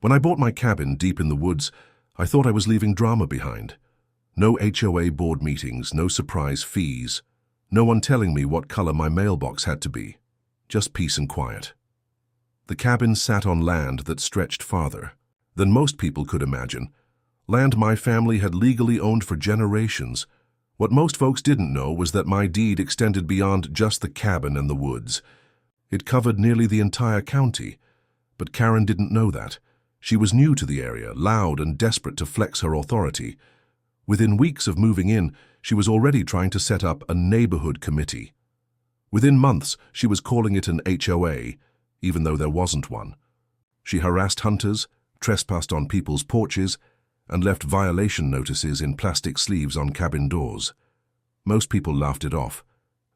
When I bought my cabin deep in the woods, I thought I was leaving drama behind. No HOA board meetings, no surprise fees, no one telling me what color my mailbox had to be. Just peace and quiet. The cabin sat on land that stretched farther than most people could imagine. Land my family had legally owned for generations. What most folks didn't know was that my deed extended beyond just the cabin and the woods. It covered nearly the entire county. But Karen didn't know that. She was new to the area, loud and desperate to flex her authority. Within weeks of moving in, she was already trying to set up a neighborhood committee. Within months, she was calling it an HOA, even though there wasn't one. She harassed hunters, trespassed on people's porches, and left violation notices in plastic sleeves on cabin doors. Most people laughed it off,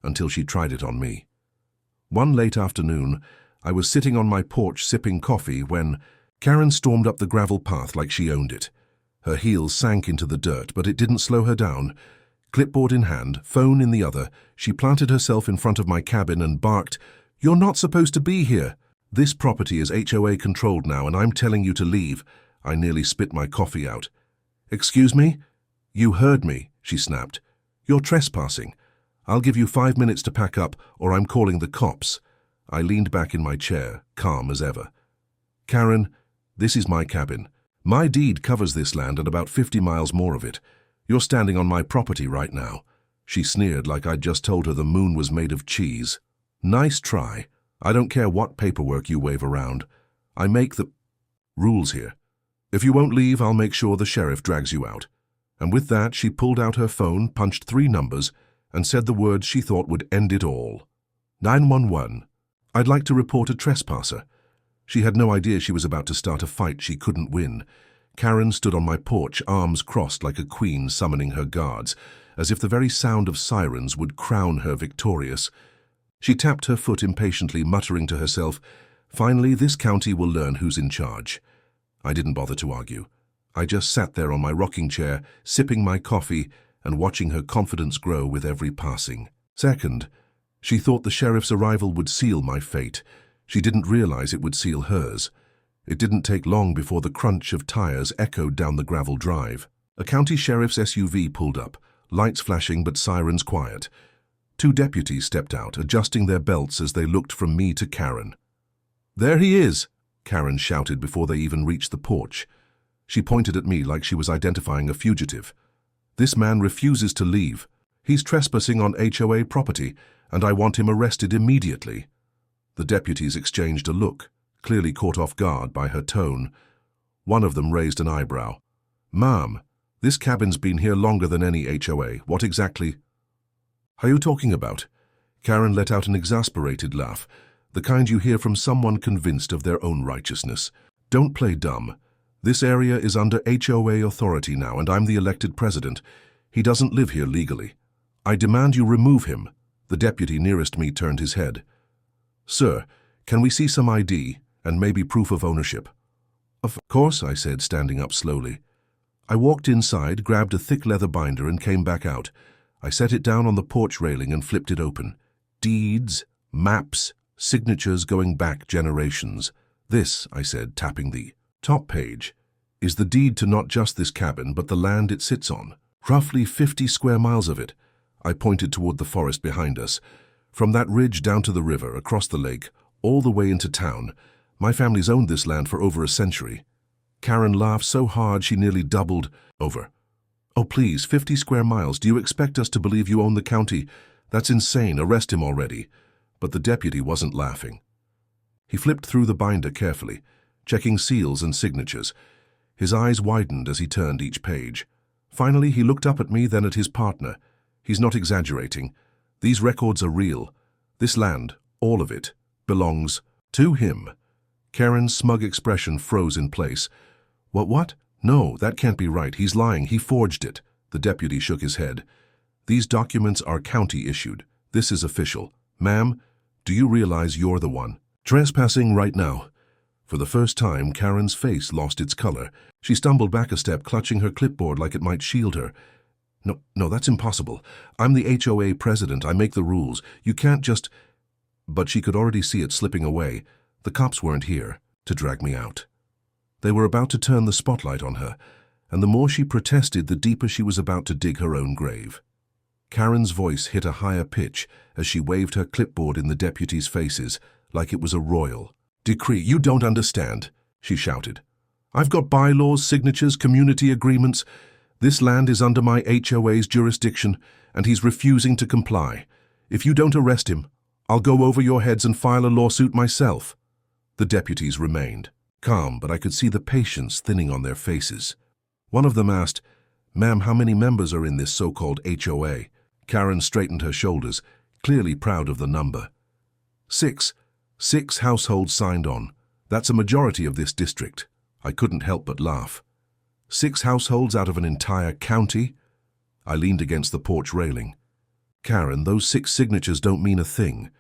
until she tried it on me. One late afternoon, I was sitting on my porch sipping coffee when Karen stormed up the gravel path like she owned it. Her heels sank into the dirt, but it didn't slow her down. Clipboard in hand, phone in the other, she planted herself in front of my cabin and barked, "You're not supposed to be here. This property is HOA controlled now and I'm telling you to leave." I nearly spit my coffee out. "Excuse me?" "You heard me," she snapped. "You're trespassing. I'll give you 5 minutes to pack up or I'm calling the cops." I leaned back in my chair, calm as ever. "Karen, this is my cabin. My deed covers this land and about 50 miles more of it. You're standing on my property right now." She sneered like I'd just told her the moon was made of cheese. "Nice try. I don't care what paperwork you wave around. I make the rules here. If you won't leave, I'll make sure the sheriff drags you out." And with that, she pulled out her phone, punched 3 numbers, and said the words she thought would end it all. 911. "I'd like to report a trespasser." She had no idea she was about to start a fight she couldn't win. Karen stood on my porch, arms crossed like a queen summoning her guards, as if the very sound of sirens would crown her victorious. She tapped her foot impatiently, muttering to herself, "Finally, this county will learn who's in charge." I didn't bother to argue. I just sat there on my rocking chair, sipping my coffee and watching her confidence grow with every passing second. She thought the sheriff's arrival would seal my fate. She didn't realize it would seal hers. It didn't take long before the crunch of tires echoed down the gravel drive. A county sheriff's SUV pulled up, lights flashing but sirens quiet. 2 deputies stepped out, adjusting their belts as they looked from me to Karen. "There he is!" Karen shouted before they even reached the porch. She pointed at me like she was identifying a fugitive. "This man refuses to leave. He's trespassing on HOA property, and I want him arrested immediately." The deputies exchanged a look, clearly caught off guard by her tone. One of them raised an eyebrow. "Ma'am, this cabin's been here longer than any HOA. What exactly are you talking about?" Karen let out an exasperated laugh, the kind you hear from someone convinced of their own righteousness. "Don't play dumb. This area is under HOA authority now, and I'm the elected president. He doesn't live here legally. I demand you remove him." The deputy nearest me turned his head. "Sir, can we see some ID and maybe proof of ownership?" "Of course," I said, standing up slowly. I walked inside, grabbed a thick leather binder and came back out. I set it down on the porch railing and flipped it open. Deeds, maps, signatures going back generations. "This," I said, tapping the top page, "is the deed to not just this cabin, but the land it sits on. Roughly 50 square miles of it." I pointed toward the forest behind us. "From that ridge down to the river, across the lake, all the way into town. My family's owned this land for over a century." Karen laughed so hard she nearly doubled over. "Oh please, 50 square miles. Do you expect us to believe you own the county? That's insane. Arrest him already." But the deputy wasn't laughing. He flipped through the binder carefully, checking seals and signatures. His eyes widened as he turned each page. Finally, he looked up at me, then at his partner. "He's not exaggerating. These records are real. This land, all of it, belongs to him." Karen's smug expression froze in place. What? No, that can't be right. He's lying. He forged it." The deputy shook his head. "These documents are county-issued. This is official. Ma'am, do you realize you're the one trespassing right now?" For the first time, Karen's face lost its color. She stumbled back a step, clutching her clipboard like it might shield her. No, that's impossible. I'm the HOA president. I make the rules. You can't just—" But she could already see it slipping away. The cops weren't here to drag me out. They were about to turn the spotlight on her, and the more she protested, the deeper she was about to dig her own grave. Karen's voice hit a higher pitch as she waved her clipboard in the deputies' faces like it was a royal decree. "You don't understand," she shouted. "I've got bylaws, signatures, community agreements. This land is under my HOA's jurisdiction, and he's refusing to comply. If you don't arrest him, I'll go over your heads and file a lawsuit myself." The deputies remained calm, but I could see the patience thinning on their faces. One of them asked, "Ma'am, how many members are in this so-called HOA?" Karen straightened her shoulders, clearly proud of the number. Six households signed on. That's a majority of this district." I couldn't help but laugh. 6 households out of an entire county? I leaned against the porch railing. "Karen, those 6 signatures don't mean a thing,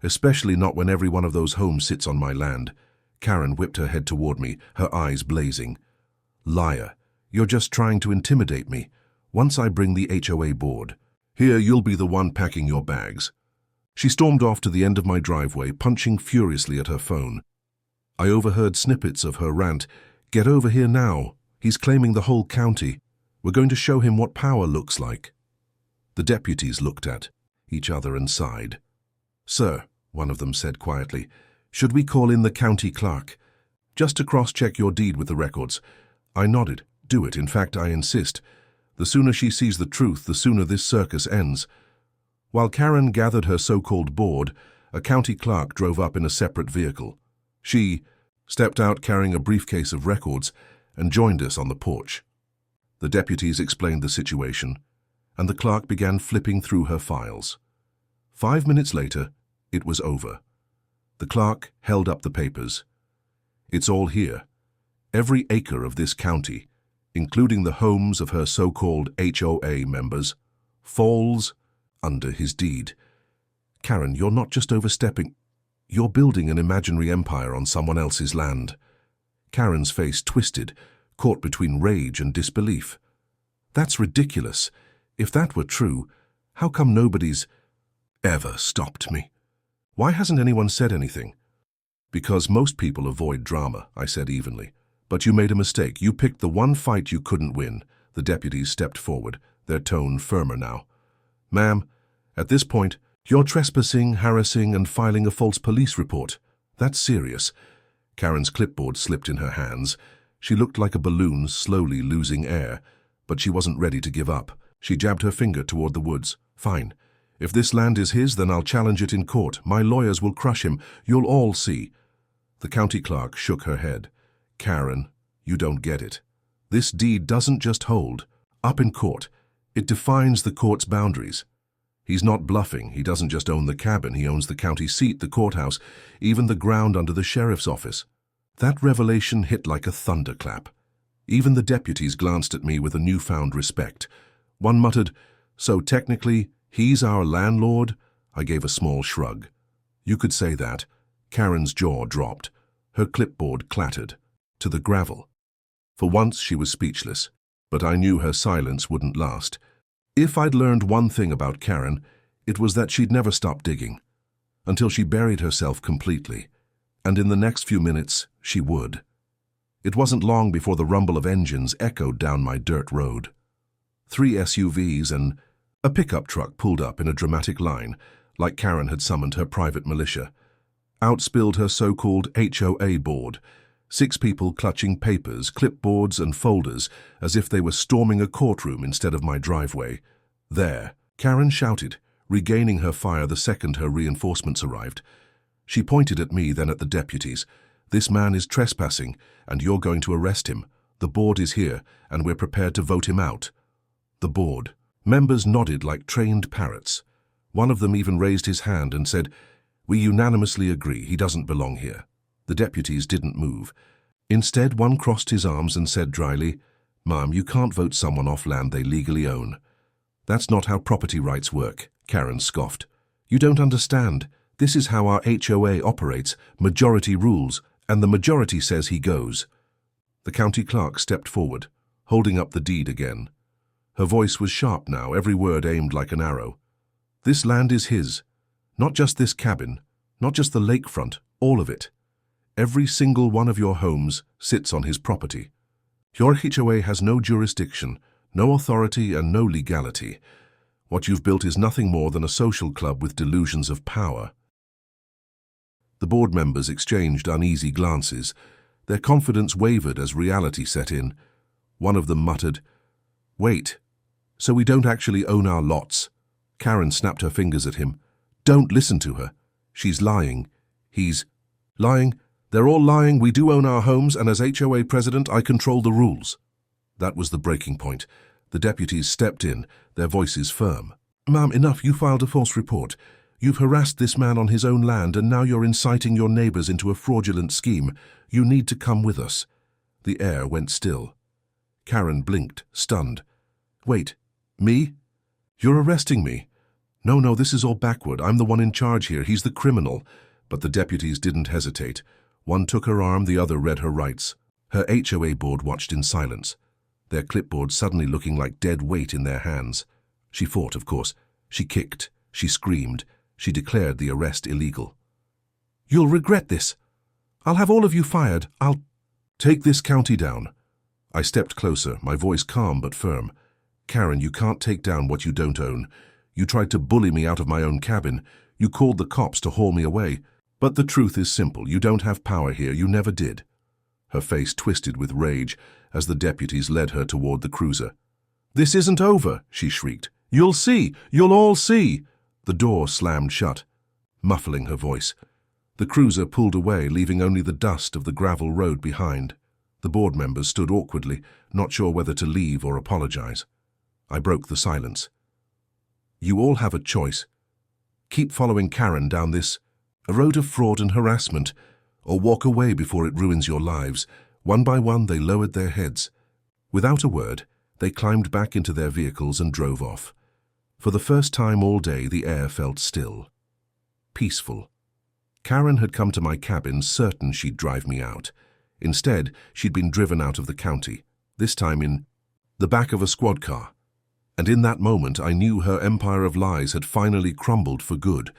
especially not when every one of those homes sits on my land." Karen whipped her head toward me, her eyes blazing. "Liar, you're just trying to intimidate me. Once I bring the HOA board, here you'll be the one packing your bags." She stormed off to the end of my driveway, punching furiously at her phone. I overheard snippets of her rant. "Get over here now. He's claiming the whole county. We're going to show him what power looks like." The deputies looked at each other and sighed. "Sir," one of them said quietly, "should we call in the county clerk? Just to cross-check your deed with the records." I nodded. "Do it. In fact, I insist. The sooner she sees the truth, the sooner this circus ends." While Karen gathered her so-called board, a county clerk drove up in a separate vehicle. She stepped out carrying a briefcase of records and joined us on the porch. The deputies explained the situation, and the clerk began flipping through her files. 5 minutes later, it was over. The clerk held up the papers. "It's all here. Every acre of this county, including the homes of her so-called HOA members, falls under his deed." "Karen, you're not just overstepping. You're building an imaginary empire on someone else's land." Karen's face twisted, caught between rage and disbelief. "That's ridiculous. If that were true, how come nobody's ever stopped me? Why hasn't anyone said anything?" "Because most people avoid drama," I said evenly. "But you made a mistake. You picked the one fight you couldn't win." The deputies stepped forward, their tone firmer now. "Ma'am, at this point, you're trespassing, harassing, and filing a false police report. That's serious." Karen's clipboard slipped in her hands. She looked like a balloon slowly losing air, but she wasn't ready to give up. She jabbed her finger toward the woods. "Fine. If this land is his, then I'll challenge it in court. My lawyers will crush him. You'll all see." The county clerk shook her head. "Karen, you don't get it. This deed doesn't just hold up in court. It defines the court's boundaries. He's not bluffing. He doesn't just own the cabin. He owns the county seat, the courthouse, even the ground under the sheriff's office." That revelation hit like a thunderclap. Even the deputies glanced at me with a newfound respect. One muttered, "So technically, he's our landlord?" I gave a small shrug. "You could say that." Karen's jaw dropped. Her clipboard clattered to the gravel. For once, she was speechless, but I knew her silence wouldn't last. If I'd learned one thing about Karen, it was that she'd never stop digging, until she buried herself completely. And in the next few minutes, she would. It wasn't long before the rumble of engines echoed down my dirt road. 3 SUVs and a pickup truck pulled up in a dramatic line, like Karen had summoned her private militia. Out spilled her so-called HOA board, 6 people clutching papers, clipboards, and folders as if they were storming a courtroom instead of my driveway. "There!" Karen shouted, regaining her fire the second her reinforcements arrived. She pointed at me, then at the deputies. "This man is trespassing, and you're going to arrest him. The board is here, and we're prepared to vote him out." The board. Members nodded like trained parrots. One of them even raised his hand and said, "We unanimously agree, he doesn't belong here." The deputies didn't move. Instead, one crossed his arms and said dryly, "Ma'am, you can't vote someone off land they legally own." "That's not how property rights work," Karen scoffed. "You don't understand. This is how our HOA operates, majority rules, and the majority says he goes." The county clerk stepped forward, holding up the deed again. Her voice was sharp now, every word aimed like an arrow. "This land is his. Not just this cabin, not just the lakefront, all of it. Every single one of your homes sits on his property. Your HOA has no jurisdiction, no authority, and no legality. What you've built is nothing more than a social club with delusions of power. The board members exchanged uneasy glances. Their confidence wavered as reality set in. One of them muttered, "Wait, so we don't actually own our lots?" Karen snapped her fingers at him. "Don't listen to her. She's lying. He's lying. They're all lying. We do own our homes, and as HOA president, I control the rules." That was the breaking point. The deputies stepped in, their voices firm. "Ma'am, enough. You filed a false report. You've harassed this man on his own land, and now you're inciting your neighbors into a fraudulent scheme. You need to come with us." The air went still. Karen blinked, stunned. "Wait, me? You're arresting me?" No, this is all backward. I'm the one in charge here. He's the criminal." But the deputies didn't hesitate. One took her arm, the other read her rights. Her HOA board watched in silence, their clipboards suddenly looking like dead weight in their hands. She fought, of course. She kicked. She screamed. She declared the arrest illegal. "You'll regret this. I'll have all of you fired. I'll take this county down." I stepped closer, my voice calm but firm. "Karen, you can't take down what you don't own. You tried to bully me out of my own cabin. You called the cops to haul me away. But the truth is simple. You don't have power here. You never did." Her face twisted with rage as the deputies led her toward the cruiser. "This isn't over," she shrieked. "You'll see. You'll all see." The door slammed shut, muffling her voice. The cruiser pulled away, leaving only the dust of the gravel road behind. The board members stood awkwardly, not sure whether to leave or apologize. I broke the silence. "You all have a choice. Keep following Karen down a road of fraud and harassment, or walk away before it ruins your lives." One by one, they lowered their heads. Without a word, they climbed back into their vehicles and drove off. For the first time all day, the air felt still, peaceful. Karen had come to my cabin certain she'd drive me out. Instead, she'd been driven out of the county, this time in the back of a squad car. And in that moment, I knew her empire of lies had finally crumbled for good.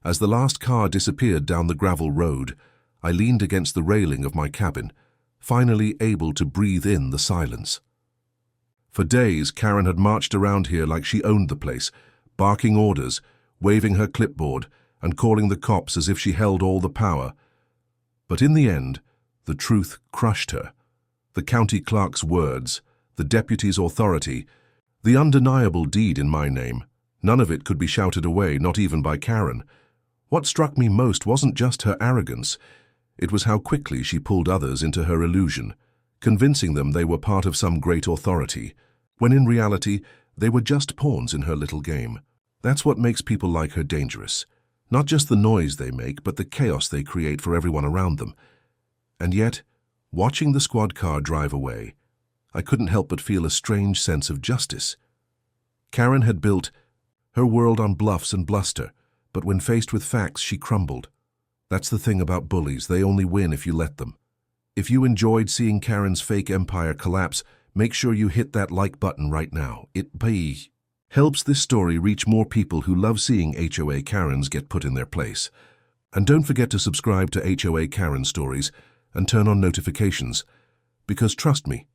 As the last car disappeared down the gravel road, I leaned against the railing of my cabin, finally able to breathe in the silence. For days, Karen had marched around here like she owned the place, barking orders, waving her clipboard, and calling the cops as if she held all the power. But in the end, the truth crushed her. The county clerk's words, the deputy's authority, the undeniable deed in my name, none of it could be shouted away, not even by Karen. What struck me most wasn't just her arrogance. It was how quickly she pulled others into her illusion, convincing them they were part of some great authority, when in reality, they were just pawns in her little game. That's what makes people like her dangerous. Not just the noise they make, but the chaos they create for everyone around them. And yet, watching the squad car drive away, I couldn't help but feel a strange sense of justice. Karen had built her world on bluffs and bluster, but when faced with facts, she crumbled. That's the thing about bullies. They only win if you let them. If you enjoyed seeing Karen's fake empire collapse, make sure you hit that like button right now. It helps this story reach more people who love seeing HOA Karens get put in their place. And don't forget to subscribe to HOA Karen Stories and turn on notifications, because trust me,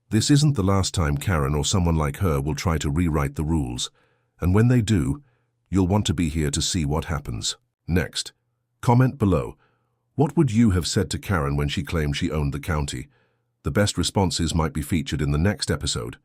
this isn't the last time Karen or someone like her will try to rewrite the rules. And when they do, you'll want to be here to see what happens. Next, comment below. What would you have said to Karen when she claimed she owned the county? The best responses might be featured in the next episode.